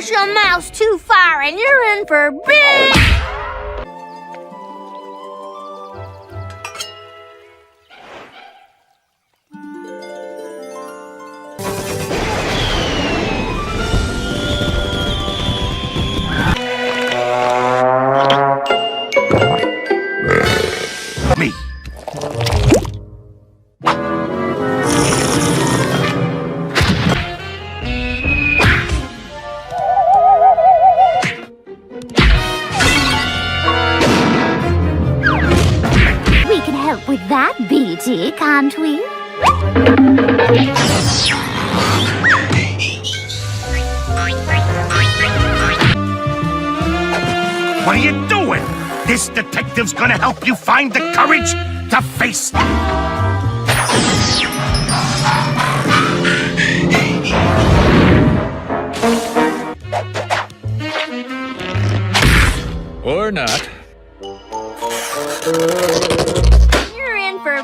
push a mouse too far and you're in for big... Me. We can help with that, BT, can't we? What are you doing? This detective's gonna help you find the courage to face them. Or not. You're in for...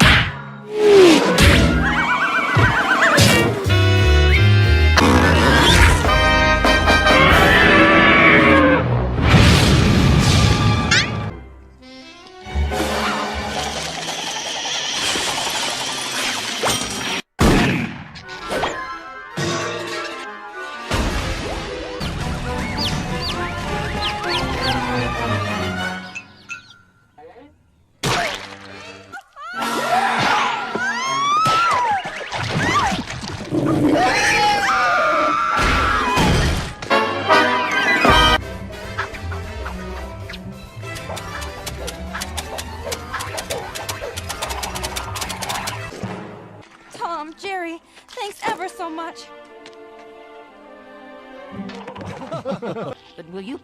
Tom, Jerry, thanks ever so much. But will you